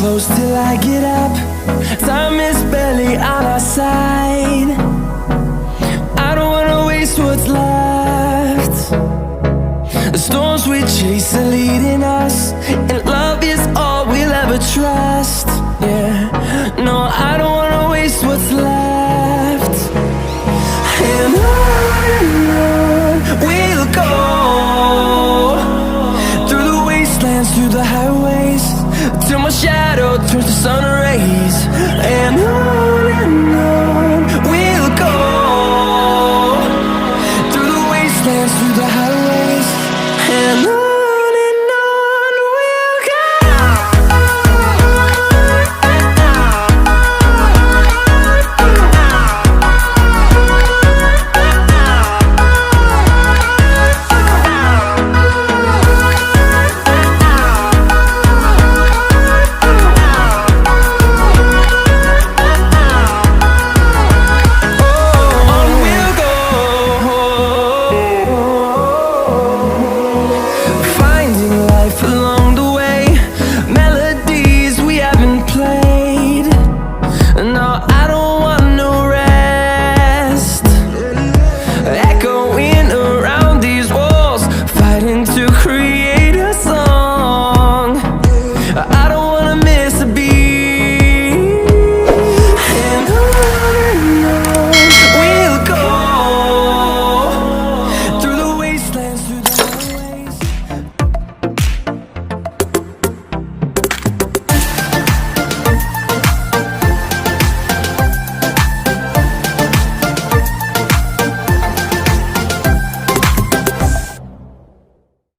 close till I get up. Time is barely on our side. I don't wanna waste what's left. The storms we chase are leading us, and love is all we'll ever trust. Yeah, no, I don't wanna waste what's left. And on we'll go, through the wastelands, through the highways, till my shadow turns to sun rays. And on we'll go, through the wastelands, through the highways, and on.